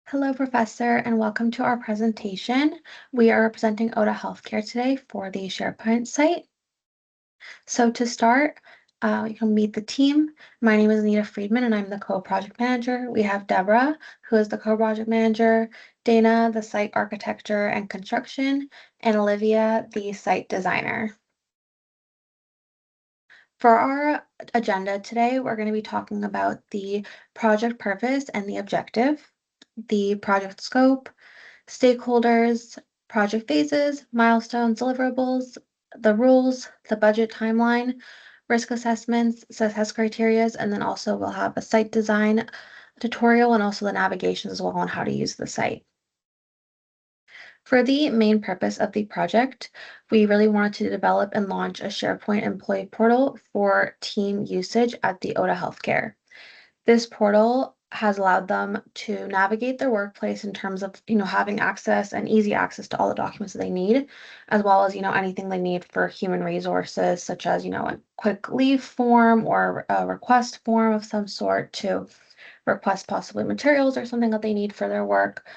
Hello, Professor, and welcome to our presentation. We are representing OTA Healthcare today for the SharePoint site. So to start, you can meet the team. My name is Anita Friedman, and I'm the co-project manager. We have Deborah, who is the co-project manager, Dana, the site architecture and construction, and Olivia, the site designer. For our agenda today, we're going to be talking about the project purpose and the objective, the project scope, stakeholders, project phases, milestones, deliverables, the rules, the budget timeline, risk assessments, success criterias, and then also we'll have a site design tutorial and also the navigation as well on how to use the site. For the main purpose of the project, we really wanted to develop and launch a SharePoint employee portal for team usage at the OTA Healthcare. This portal has allowed them to navigate their workplace in terms of, having access and easy access to all the documents that they need, as well as, anything they need for human resources, such as, a quick leave form or a request form of some sort to request possibly materials or something that they need for their work,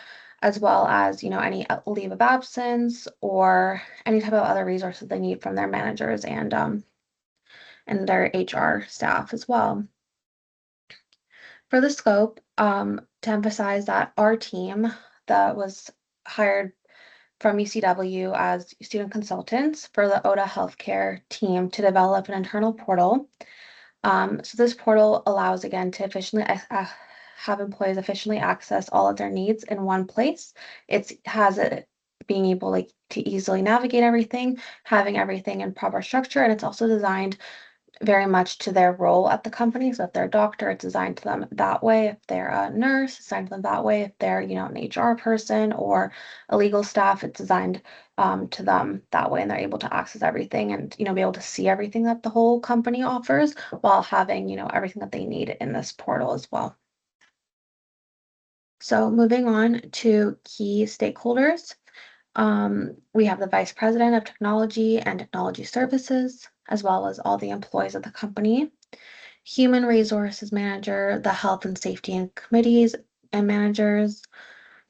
as well as, any leave of absence or any type of other resources they need from their managers and their HR staff as well. For the scope, to emphasize that our team that was hired from UCW as student consultants for the OTA Healthcare team to develop an internal portal. So this portal allows, again, to efficiently have employees efficiently access all of their needs in one place. It has it being able to easily navigate everything, having everything in proper structure, and it's also designed very much to their role at the company. So if they're a doctor, it's designed to them that way. If they're a nurse, it's designed to them that way. If they're, an HR person or a legal staff, it's designed to them that way. And they're able to access everything and, be able to see everything that the whole company offers while having, everything that they need in this portal as well. So moving on to key stakeholders. We have the Vice President of Technology and Technology Services, as well as all the employees of the company, Human Resources Manager, the Health and Safety and Committees and managers,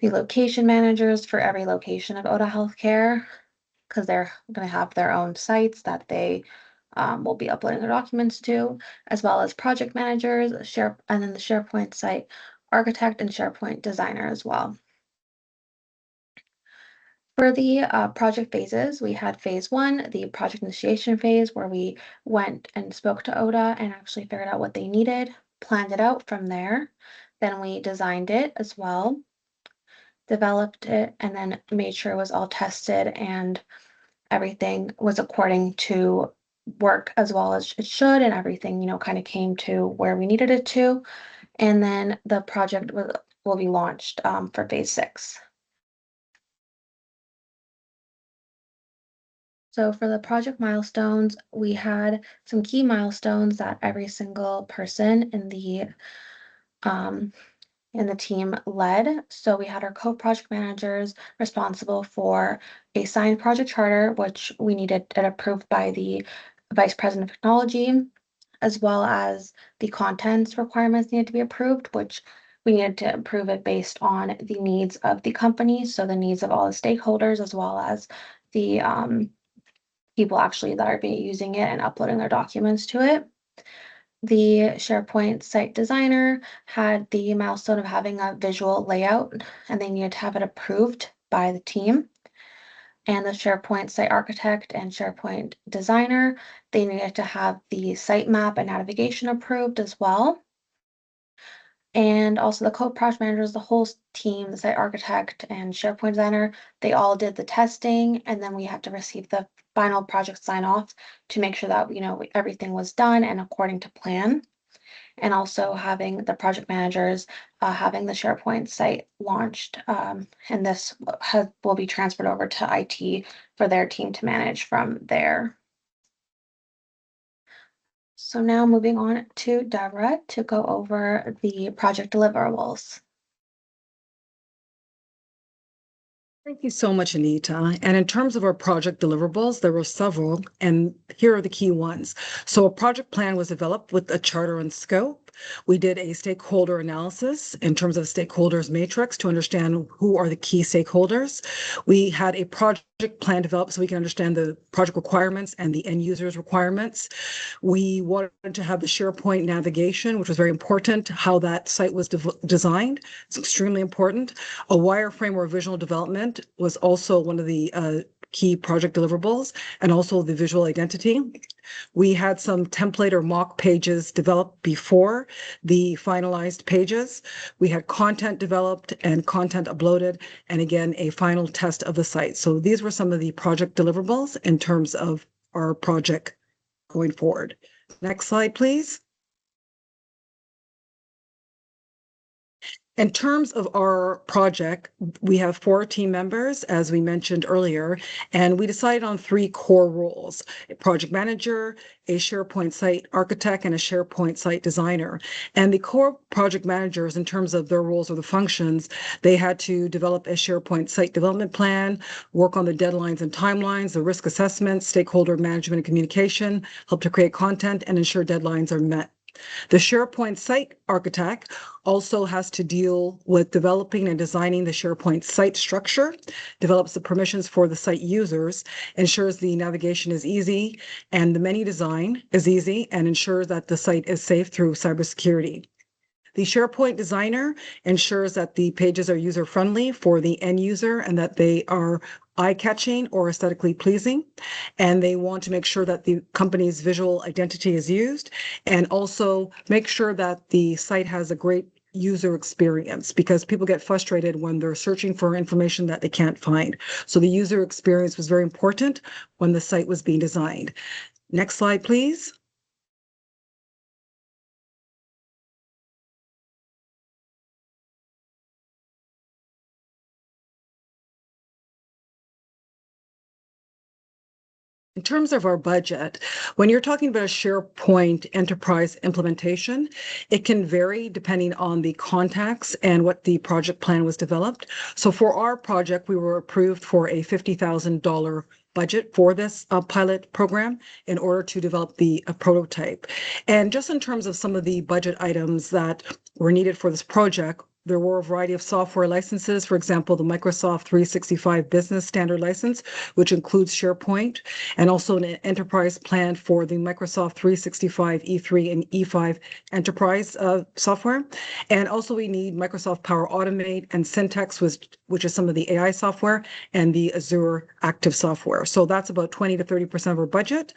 the location managers for every location of OTA Healthcare, because they're going to have their own sites that they will be uploading their documents to, as well as project managers, and then the SharePoint site architect and SharePoint designer as well. For the project phases, we had phase one, the project initiation phase, where we went and spoke to OTA and actually figured out what they needed, planned it out from there. Then we designed it as well, developed it, and then made sure it was all tested and everything was according to work as well as it should, and everything, kind of came to where we needed it to. And then the project will be launched for phase six. So for the project milestones, we had some key milestones that every single person in the team led. So we had our co-project managers responsible for a signed project charter, which we needed it approved by the Vice President of Technology, as well as the contents requirements needed to be approved, which we needed to approve it based on the needs of the company, so the needs of all the stakeholders, as well as the people actually that are using it and uploading their documents to it. The SharePoint site designer had the milestone of having a visual layout, and they needed to have it approved by the team. And the SharePoint site architect and SharePoint designer, they needed to have the site map and navigation approved as well. And also the co-project managers, the whole team, the site architect and SharePoint designer, they all did the testing, and then we had to receive the final project sign off to make sure that, everything was done and according to plan. And also having the project managers having the SharePoint site launched, and this will be transferred over to IT for their team to manage from there. So now moving on to Deborah to go over the project deliverables. Thank you so much, Anita. And in terms of our project deliverables, there were several, and here are the key ones. So a project plan was developed with a charter and scope. scope. We did a stakeholder analysis in terms of stakeholders matrix to understand who are the key stakeholders. We had a project plan developed so we can understand the project requirements and the end users requirements. We wanted to have the SharePoint navigation, which was very important, how that site was designed. It's extremely important. A wireframe or visual development was also one of the key project deliverables, and also the visual identity. We had some template or mock pages developed before the finalized pages. We had content developed and content uploaded, and again, a final test of the site. So these were some of the project deliverables in terms of our project going forward. Next slide, please. In terms of our project, we have 4 team members, as we mentioned earlier, and we decided on 3 core roles: a project manager, a SharePoint site architect, and a SharePoint site designer. And the core project managers, in terms of their roles or the functions, they had to develop a SharePoint site development plan, work on the deadlines and timelines, the risk assessment, stakeholder management and communication, help to create content, and ensure deadlines are met. The SharePoint site architect also has to deal with developing and designing the SharePoint site structure, develops the permissions for the site users, ensures the navigation is easy and the menu design is easy, and ensures that the site is safe through cybersecurity. The SharePoint designer ensures that the pages are user-friendly for the end user and that they are eye-catching or aesthetically pleasing. And they want to make sure that the company's visual identity is used, and also make sure that the site has a great user experience, because people get frustrated when they're searching for information that they can't find. So the user experience was very important when the site was being designed. Next slide, please. In terms of our budget, when you're talking about a SharePoint enterprise implementation, it can vary depending on the contacts and what the project plan was developed. So for our project, we were approved for a $50,000 budget for this pilot program in order to develop the prototype. And just in terms of some of the budget items that were needed for this project, there were a variety of software licenses, for example, the Microsoft 365 Business Standard License, which includes SharePoint, and also an enterprise plan for the Microsoft 365 E3 and E5 enterprise software. And also we need Microsoft Power Automate and Syntex, which is some of the AI software, and the Azure Active software. So that's about 20 to 30% of our budget.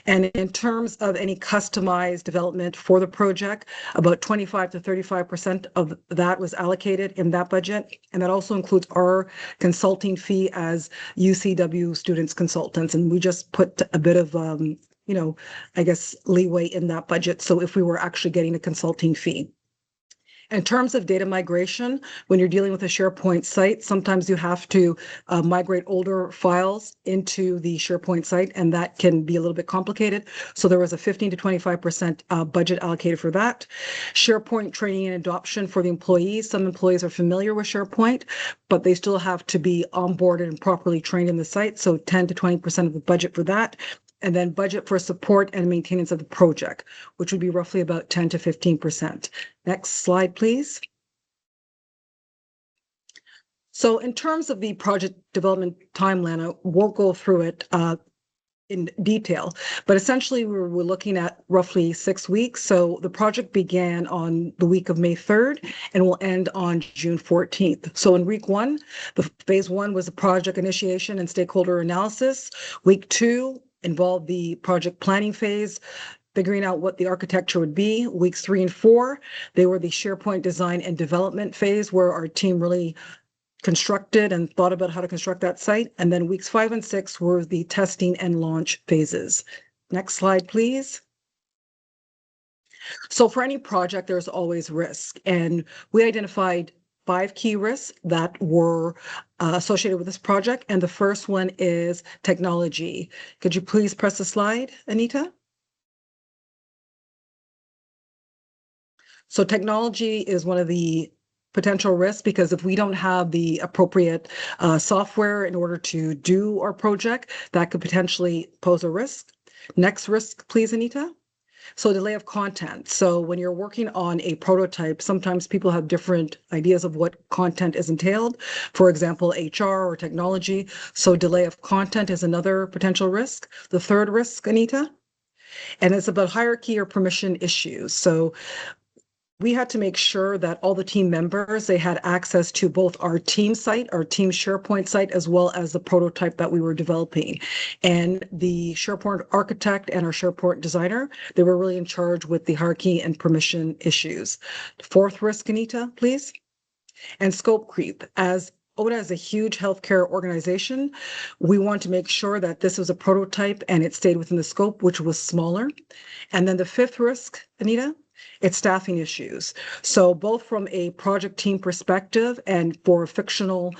And in terms of any customized development for the project, about 25 to 35% of that was allocated in that budget. And that also includes our consulting fee as UCW students consultants. And we just put a bit of, I guess, leeway in that budget. So if we were actually getting a consulting fee. In terms of data migration, when you're dealing with a SharePoint site, sometimes you have to migrate older files into the SharePoint site, and that can be a little bit complicated. So there was a 15 to 25% budget allocated for that. SharePoint training and adoption for the employees. Some employees are familiar with SharePoint, but they still have to be onboarded and properly trained in the site. So 10 to 20% of the budget for that. And then budget for support and maintenance of the project, which would be roughly about 10 to 15%. Next slide, please. So in terms of the project development timeline, I won't go through it in detail, but essentially we're looking at roughly 6 weeks. So the project began on the week of May 3rd and will end on June 14th. So in week 1, the phase 1 was the project initiation and stakeholder analysis. Week 2 involved the project planning phase, figuring out what the architecture would be. Weeks 3 and 4, they were the SharePoint design and development phase, where our team really constructed and thought about how to construct that site. And then weeks 5 and 6 were the testing and launch phases. Next slide, please. So for any project, there's always risk. And we identified 5 key risks that were associated with this project. And the first one is technology. Could you please press the slide, Anita? So technology is one of the potential risks, because if we don't have the appropriate software in order to do our project, that could potentially pose a risk. Next risk, please, Anita. So delay of content. So when you're working on a prototype, sometimes people have different ideas of what content is entailed. For example, HR or technology. So delay of content is another potential risk. The third risk, Anita, and it's about hierarchy or permission issues. So we had to make sure that all the team members, they had access to both our team site, our team SharePoint site, as well as the prototype that we were developing. And the SharePoint architect and our SharePoint designer, they were really in charge with the hierarchy and permission issues. Fourth risk, Anita, please. And scope creep. As ODA is a huge healthcare organization, we want to make sure that this was a prototype and it stayed within the scope, which was smaller. And then the fifth risk, Anita, it's staffing issues. So both from a project team perspective and for a fictional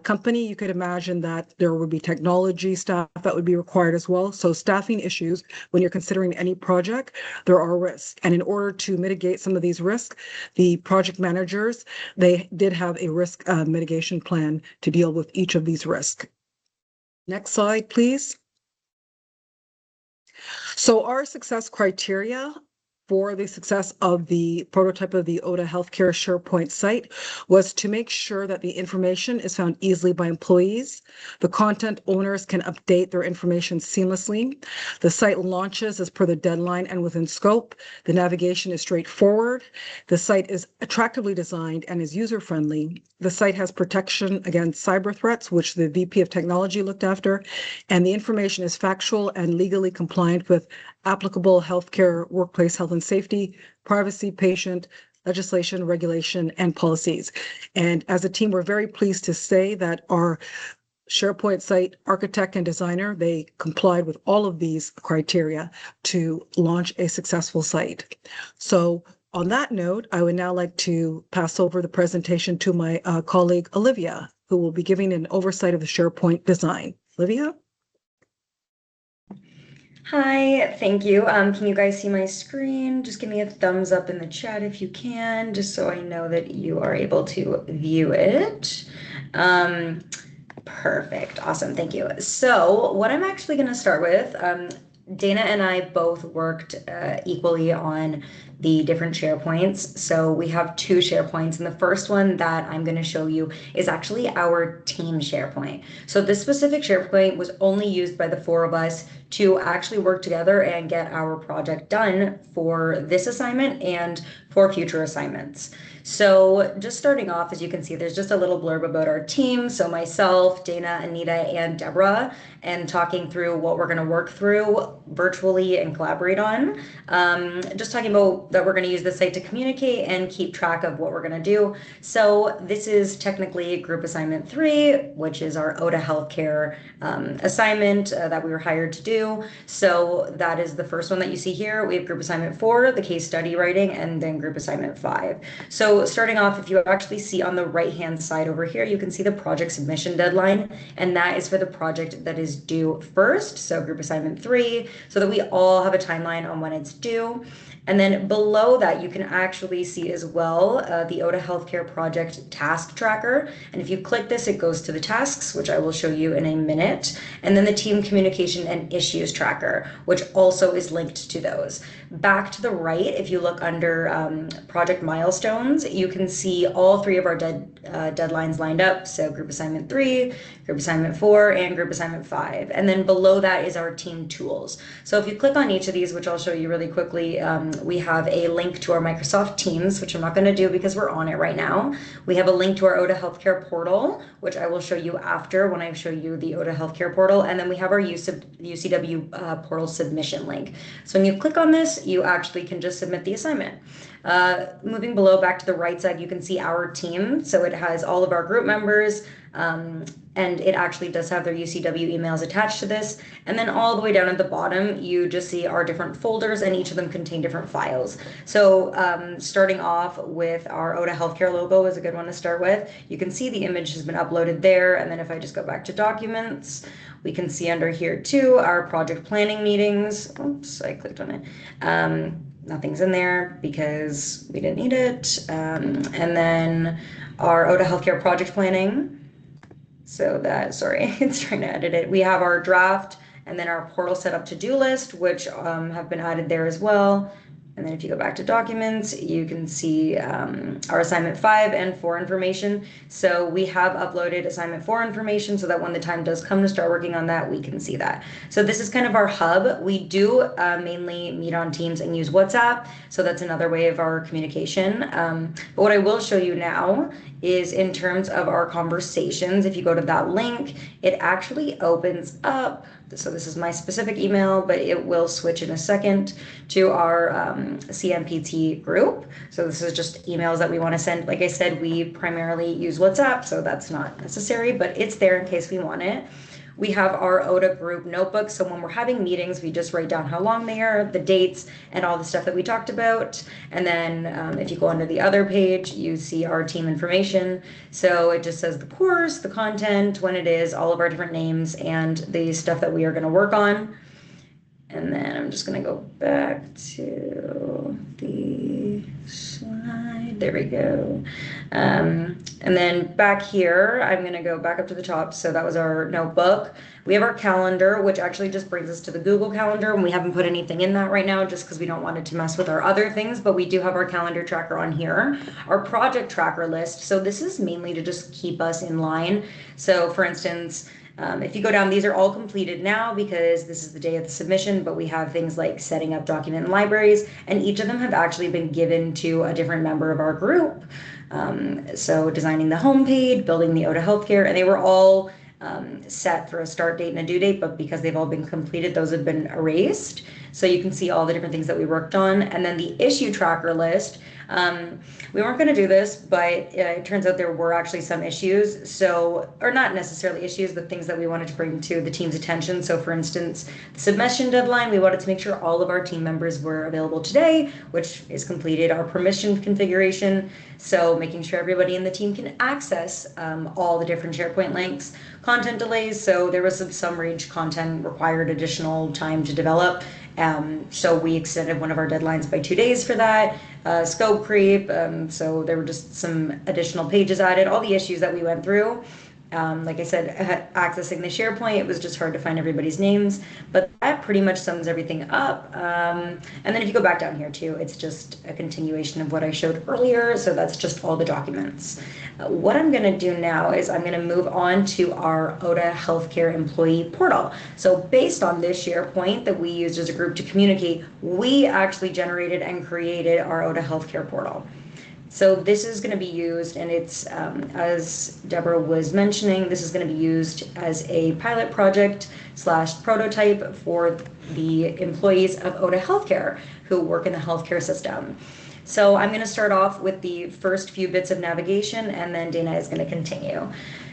company, you could imagine that there would be technology staff that would be required as well. So staffing issues, when you're considering any project, there are risks. And in order to mitigate some of these risks, the project managers, they did have a risk mitigation plan to deal with each of these risks. Next slide, please. So our success criteria for the success of the prototype of the ODA Healthcare SharePoint site was to make sure that the information is found easily by employees. The content owners can update their information seamlessly. The site launches as per the deadline and within scope. The navigation is straightforward. The site is attractively designed and is user-friendly. The site has protection against cyber threats, which the VP of Technology looked after, and the information is factual and legally compliant with applicable healthcare, workplace health and safety, privacy, patient, legislation, regulation, and policies. And as a team, we're very pleased to say that our SharePoint site architect and designer, they complied with all of these criteria to launch a successful site. So on that note, I would now like to pass over the presentation to my colleague, Olivia, who will be giving an oversight of the SharePoint design. Olivia? Hi, thank you. Can you guys see my screen? Just give me a thumbs up in the chat if you can, just so I know that you are able to view it. Um, Perfect. Awesome. Thank you. So what I'm actually going to start with, Dana and I both worked equally on the different SharePoints. So we have two SharePoints, and the first one that I'm going to show you is actually our team SharePoint. So this specific SharePoint was only used by the four of us to actually work together and get our project done for this assignment and for future assignments. So just starting off, as you can see, there's just a little blurb about our team. So myself, Dana, Anita, and Deborah, and talking through what we're going to work through virtually and collaborate on. Just talking about that we're going to use this site to communicate and keep track of what we're going to do. So this is technically group assignment 3, which is our ODA healthcare assignment that we were hired to do. So that is the first one that you see here. We have group assignment 4, the case study writing, and then group assignment 5. So starting off, if you actually see on the right-hand side over here, you can see the project submission deadline, and that is for the project that is due first, so group assignment 3, so that we all have a timeline on when it's due. And then below that, you can actually see as well the ODA Healthcare Project Task Tracker. And if you click this, it goes to the tasks, which I will show you in a minute. And then the Team Communication and Issues Tracker, which also is linked to those. Back to the right, if you look under project milestones, you can see all 3 of our deadlines lined up. So group assignment 3, group assignment 4, and group assignment 5. And then below that is our team tools. So if you click on each of these, which I'll show you really quickly, we have a link to our Microsoft Teams, which I'm not going to do because we're on it right now. We have a link to our ODA Healthcare portal, which I will show you after when I show you the ODA Healthcare portal. And then we have our UCW portal submission link. So when you click on this, you actually can just submit the assignment. Moving below back to the right side, you can see our team. So it has all of our group members, and it actually does have their UCW emails attached to this. And then all the way down at the bottom, you just see our different folders, and each of them contain different files. So starting off with our ODA Healthcare logo is a good one to start with. You can see the image has been uploaded there. And then if I just go back to documents, we can see under here too, our project planning meetings. Oops, I clicked on it. Nothing's in there because we didn't need it. And then our ODA Healthcare project planning. So that, sorry, it's trying to edit it. We have our draft and then our portal setup to-do list, which have been added there as well. And then if you go back to documents, you can see our assignment 5 and 4 information. So we have uploaded assignment 4 information so that when the time does come to start working on that, we can see that. So this is kind of our hub. We do mainly meet on Teams and use WhatsApp. So that's another way of our communication. But what I will show you now is in terms of our conversations. If you go to that link, it actually opens up. So this is my specific email, but it will switch in a second to our CMPT group. So this is just emails that we want to send. Like I said, we primarily use WhatsApp, so that's not necessary, but it's there in case we want it. We have our ODA group notebook. So when we're having meetings, we just write down how long they are, the dates, and all the stuff that we talked about. And then if you go under the other page, you see our team information. So it just says the course, the content, when it is, all of our different names, and the stuff that we are going to work on. And then I'm just going to go back to the slide. There we go. And then back here, I'm going to go back up to the top. So that was our notebook. We have our calendar, which actually just brings us to the Google Calendar. And we haven't put anything in that right now just because we don't want it to mess with our other things. But we do have our calendar tracker on here. Our project tracker list. So this is mainly to just keep us in line. So for instance, if you go down, these are all completed now because this is the day of the submission, but we have things like setting up document libraries, and each of them have actually been given to a different member of our group. So designing the homepage, building the ODA healthcare, and they were all set for a start date and a due date, but because they've all been completed, those have been erased. So you can see all the different things that we worked on. And then the issue tracker list, we weren't going to do this, but it turns out there were actually some issues. So, or not necessarily issues, but things that we wanted to bring to the team's attention. So for instance, the submission deadline, we wanted to make sure all of our team members were available today, which is completed. Our permission configuration, so making sure everybody in the team can access all the different SharePoint links. Content delays, so there was some range content required additional time to develop. So we extended one of our deadlines by 2 days for that. Scope creep, so there were just some additional pages added, all the issues that we went through. Like I said, accessing the SharePoint, it was just hard to find everybody's names, but that pretty much sums everything up. And then if you go back down here too, it's just a continuation of what I showed earlier. So that's just all the documents. What I'm going to do now is I'm going to move on to our ODA Healthcare Employee Portal. So based on this SharePoint that we used as a group to communicate, we actually generated and created our ODA Healthcare Portal. So this is going to be used, and it's, as Deborah was mentioning, this is going to be used as a pilot project / prototype for the employees of ODA Healthcare who work in the healthcare system. So I'm going to start off with the first few bits of navigation, and then Dana is going to continue.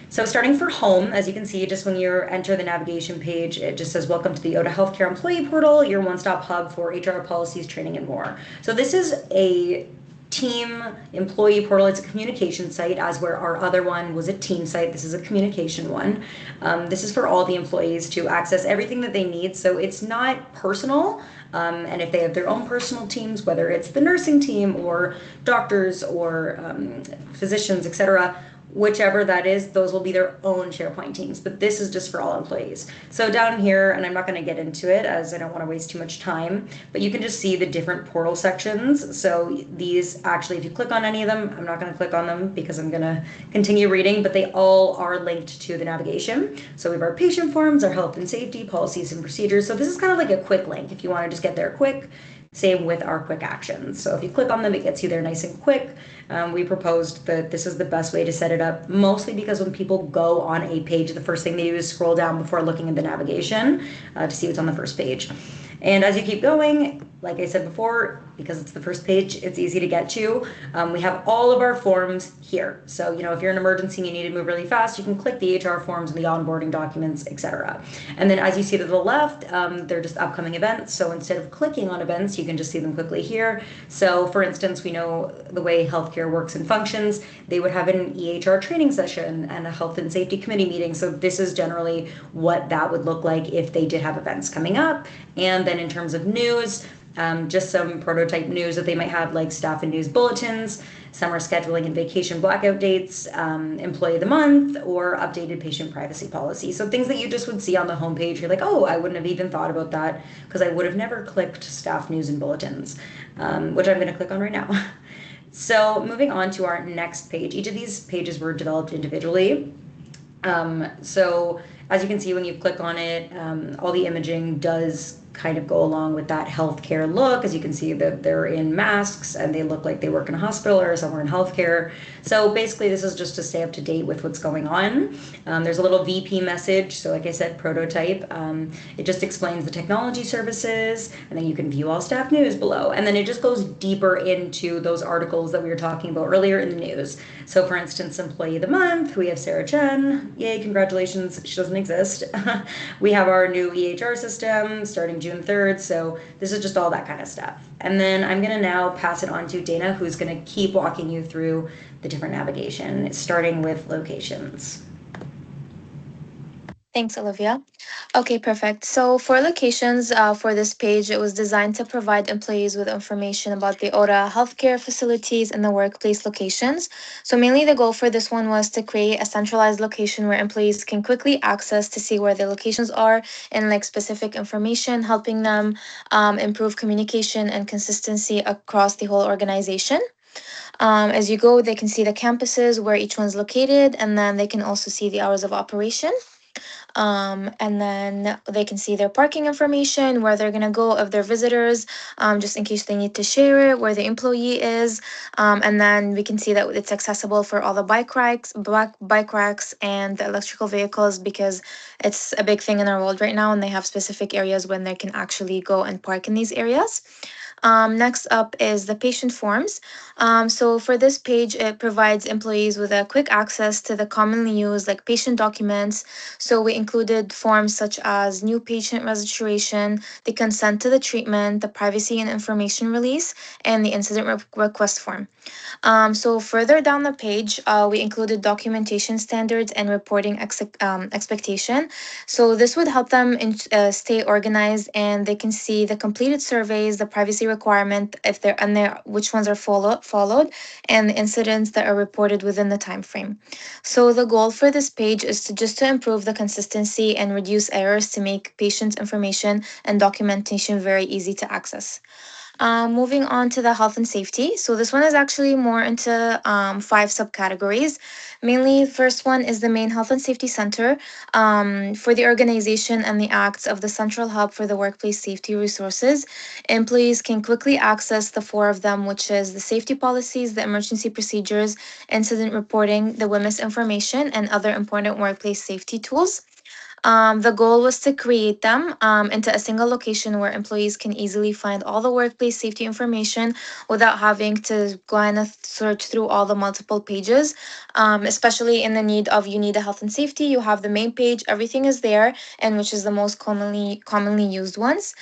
So starting for home, as you can see, just when you enter the navigation page, it just says, welcome to the ODA Healthcare Employee Portal, your one-stop hub for HR policies, training, and more. So this is a team employee portal. It's a communication site, as where our other one was a team site. This is a communication one. This is for all the employees to access everything that they need. So it's not personal. And if they have their own personal teams, whether it's the nursing team or doctors or physicians, etc., whichever that is, those will be their own SharePoint teams, but this is just for all employees. So down here, and I'm not going to get into it as I don't want to waste too much time, but you can just see the different portal sections. So these actually, if you click on any of them, I'm not going to click on them because I'm going to continue reading, but they all are linked to the navigation. So we have our patient forms, our health and safety, policies and procedures. So this is kind of like a quick link if you want to just get there quick. Same with our quick actions. So if you click on them, it gets you there nice and quick. We proposed that this is the best way to set it up, mostly because when people go on a page, the first thing they do is scroll down before looking at the navigation to see what's on the first page. And as you keep going, like I said before, because it's the first page, it's easy to get to. We have all of our forms here. So, you know, if you're in an emergency and you need to move really fast, you can click the HR forms and the onboarding documents, etc. And then as you see to the left, they're just upcoming events. So instead of clicking on events, you can just see them quickly here. So for instance, we know the way healthcare works and functions. They would have an EHR training session and a health and safety committee meeting. So this is generally what that would look like if they did have events coming up. And then in terms of news, just some prototype type news that they might have, like staff and news bulletins, summer scheduling and vacation blackout dates, employee of the month, or updated patient privacy policy. So things that you just would see on the homepage. You're like, oh, I wouldn't have even thought about that because I would have never clicked staff news and bulletins, which I'm going to click on right now. So moving on to our next page. Each of these pages were developed individually. So as you can see when you click on it, all the imaging does kind of go along with that healthcare look. As you can see that they're in masks and they look like they work in a hospital or somewhere in healthcare. So basically this is just to stay up to date with what's going on. There's a little VP message. So like I said, prototype. It just explains the technology services, and then you can view all staff news below. And then it just goes deeper into those articles that we were talking about earlier in the news. So for instance, employee of the month, we have Sarah Chen. Yay, congratulations, she doesn't exist. We have our new EHR system starting June 3rd. So this is just all that kind of stuff. And then I'm gonna now pass it on to Dana, who's gonna keep walking you through the different navigation, starting with locations. Thanks, Olivia. Okay, perfect. So for locations, for this page, it was designed to provide employees with information about the OTA healthcare facilities and the workplace locations. So mainly the goal for this one was to create a centralized location where employees can quickly access to see where the locations are and like specific information, helping them improve communication and consistency across the whole organization. As you go, they can see the campuses where each one's located, and then they can also see the hours of operation. And then they can see their parking information, where they're gonna go if they're visitors, just in case they need to share it, where the employee is. And then we can see that it's accessible for all the bike racks and the electrical vehicles, because it's a big thing in our world right now, and they have specific areas when they can actually go and park in these areas. Next up is the patient forms. So for this page, it provides employees with a quick access to the commonly used like patient documents. So we included forms such as new patient registration, the consent to the treatment, the privacy and information release, and the incident request form. So further down the page, we included documentation standards and reporting expectation. So this would help them stay organized, and they can see the completed surveys, the privacy requirement, if they're and their which ones are followed, and the incidents that are reported within the time frame. So the goal for this page is to improve the consistency and reduce errors to make patient information and documentation very easy to access. Moving on to the health and safety. So this one is actually more into 5 subcategories. Mainly, first one is the main health and safety center for the organization and the acts of the central hub for the workplace safety resources. Employees can quickly access the 4 of them, which is the safety policies, the emergency procedures, incident reporting, the WMIS information, and other important workplace safety tools. The goal was to create them into a single location where employees can easily find all the workplace safety information without having to go and search through all the multiple pages. Especially in the need of you need a health and safety, you have the main page, everything is there, and which is the most commonly used ones.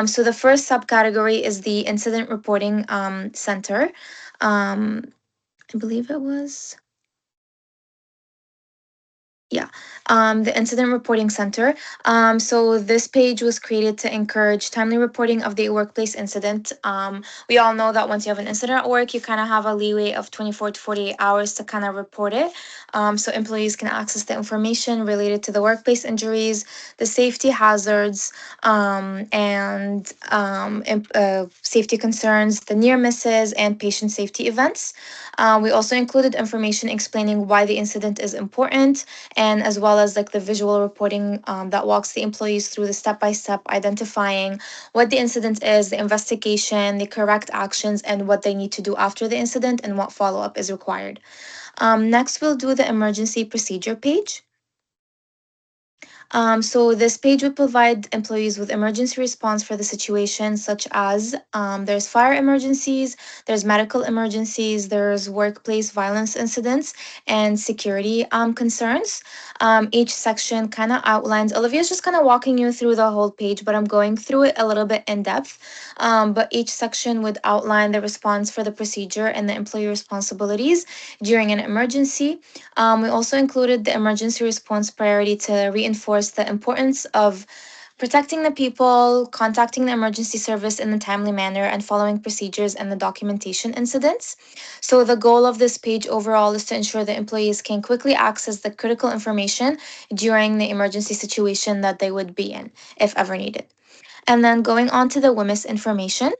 So the first subcategory is the incident reporting center. I believe it was. Yeah, the Incident Reporting Center. So this page was created to encourage timely reporting of the workplace incident. We all know that once you have an incident at work, you kind of have a leeway of 24 to 48 hours to kind of report it. So employees can access the information related to the workplace injuries, the safety hazards, and safety concerns, the near misses, and patient safety events. We also included information explaining why the incident is important, and as well as like the visual reporting that walks the employees through the step-by-step identifying what the incident is, the investigation, the correct actions, and what they need to do after the incident, and what follow-up is required. Next, we'll do the emergency procedure page. So this page would provide employees with emergency response for the situation, such as there's fire emergencies, there's medical emergencies, there's workplace violence incidents, and security concerns. Each section kind of outlines. Olivia's just kind of walking you through the whole page, but I'm going through it a little bit in depth. But each section would outline the response for the procedure and the employee responsibilities during an emergency. We also included the emergency response priority to reinforce the importance of protecting the people, contacting the emergency service in a timely manner, and following procedures and the documentation incidents. So, the goal of this page overall is to ensure that employees can quickly access the critical information during the emergency situation that they would be in, if ever needed. And then going on to the WMIS information.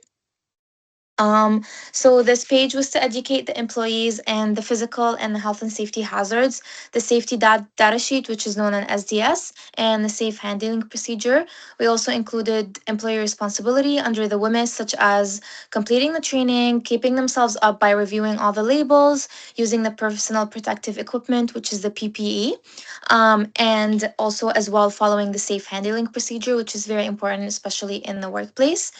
Um, so this page was to educate the employees and the physical and the health and safety hazards, the safety data sheet, which is known as SDS, and the safe handling procedure. We also included employee responsibility under the WMIS, such as completing the training, keeping themselves up by reviewing all the labels, using the personal protective equipment, which is the PPE, and also as well following the safe handling procedure, which is very important, especially in the workplace.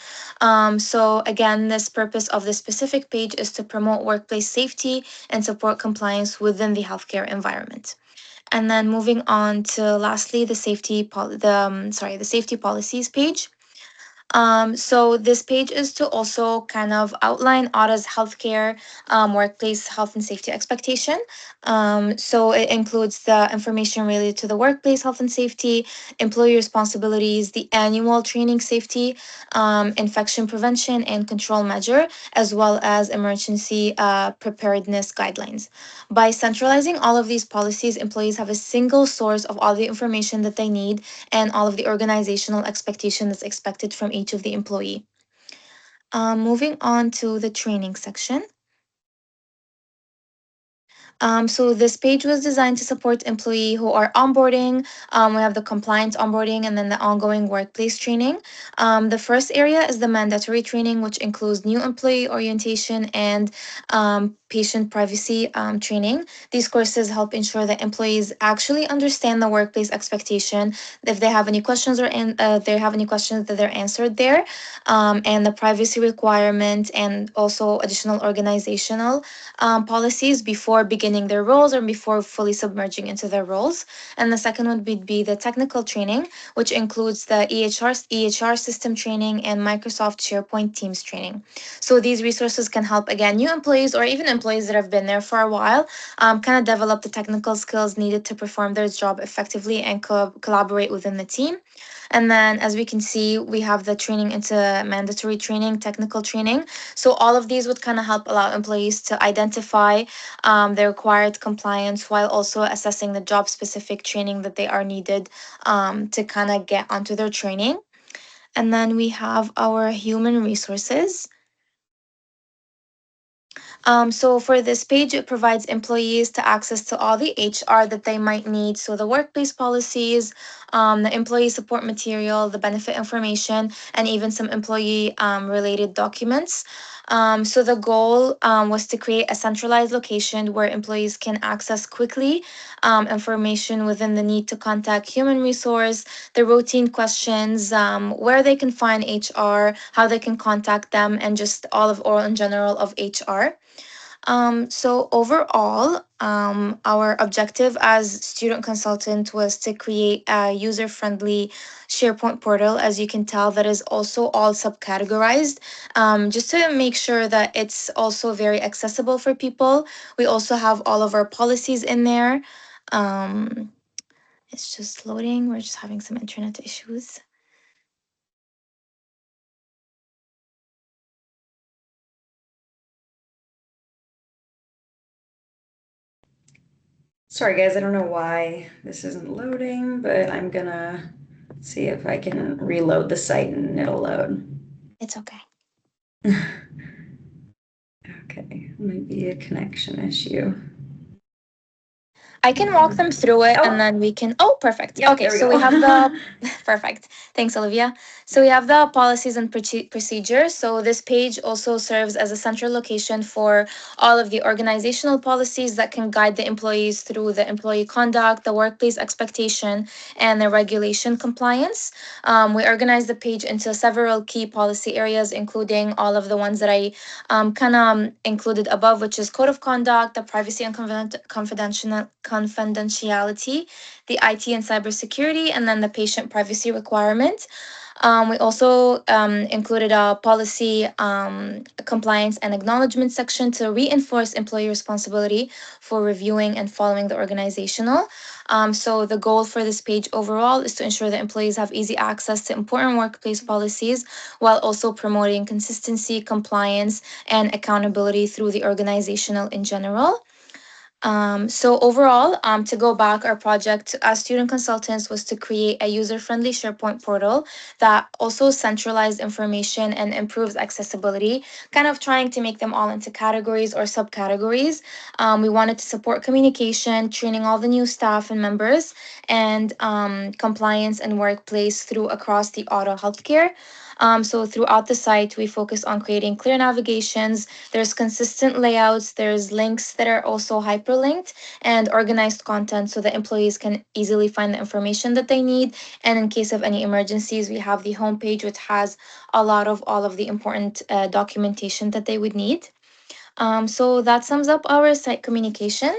So again, this purpose of this specific page is to promote workplace safety and support compliance within the healthcare environment. And then moving on to lastly, the safety policies page. So this page is to also kind of outline AUDA's healthcare workplace health and safety expectation. So it includes the information related to the workplace health and safety, employee responsibilities, the annual training safety, infection prevention and control measure, as well as emergency preparedness guidelines. By centralizing all of these policies, employees have a single source of all the information that they need and all of the organizational expectation that's expected from each of the employee. Moving on to the training section. So this page was designed to support employee who are onboarding. We have the compliance onboarding and then the ongoing workplace training. The first area is the mandatory training, which includes new employee orientation and patient privacy training. These courses help ensure that employees actually understand the workplace expectation. If they have any questions they have any questions that they're answered there, and the privacy requirement and also additional organizational policies before beginning their roles or before fully submerging into their roles. And the second would be the technical training, which includes the EHR system training and Microsoft SharePoint Teams training. So these resources can help, again, new employees or even employees that have been there for a while kind of develop the technical skills needed to perform their job effectively and collaborate within the team. And then, as we can see, we have the training into mandatory training, technical training. So all of these would kind of help allow employees to identify the required compliance while also assessing the job specific training that they are needed to kind of get onto their training. And then we have our human resources. So for this page, it provides employees to access to all the HR that they might need. So the workplace policies, the employee support material, the benefit information, and even some employee related documents. So the goal was to create a centralized location where employees can access quickly information within the need to contact human resource, the routine questions, where they can find HR, how they can contact them, and just all of or in general of HR. So overall, our objective as student consultant was to create a user-friendly SharePoint portal, as you can tell, that is also all subcategorized, just to make sure that it's also very accessible for people. We also have all of our policies in there. Um, it's just loading. We're just having some internet issues. Sorry guys, I don't know why this isn't loading, but I'm gonna see if I can reload the site and it'll load. It's okay. Okay, might be a connection issue. I can walk them through it and Oh. then we can. Oh, perfect. Yep, Okay, there we so go. we have the. Perfect. Thanks, Olivia. So we have the policies and procedures. So this page also serves as a central location for all of the organizational policies that can guide the employees through the employee conduct, the workplace expectation, and the regulation compliance. We organize the page into several key policy areas, including all of the ones that I kind of included above, which is code of conduct, the privacy and confidentiality, the IT and cybersecurity, and then the patient privacy requirement. We also included a policy compliance and acknowledgement section to reinforce employee responsibility for reviewing and following the organizational. So the goal for this page overall is to ensure that employees have easy access to important workplace policies while also promoting consistency, compliance, and accountability through the organizational in general. So overall, to go back, our project as student consultants was to create a user-friendly SharePoint portal that also centralized information and improves accessibility, kind of trying to make them all into categories or subcategories. We wanted to support communication, training all the new staff and members, and compliance and workplace through across the auto healthcare. So throughout the site, we focus on creating clear navigations. There's consistent layouts, there's links that are also hyperlinked, and organized content so that employees can easily find the information that they need. And in case of any emergencies, we have the homepage, which has a lot of all of the important documentation that they would need. So that sums up our site communication.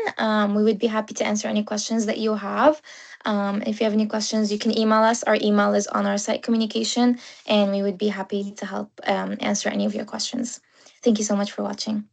We would be happy to answer any questions that you have. If you have any questions, you can email us. Our email is on our site communication, and we would be happy to help answer any of your questions. Thank you so much for watching.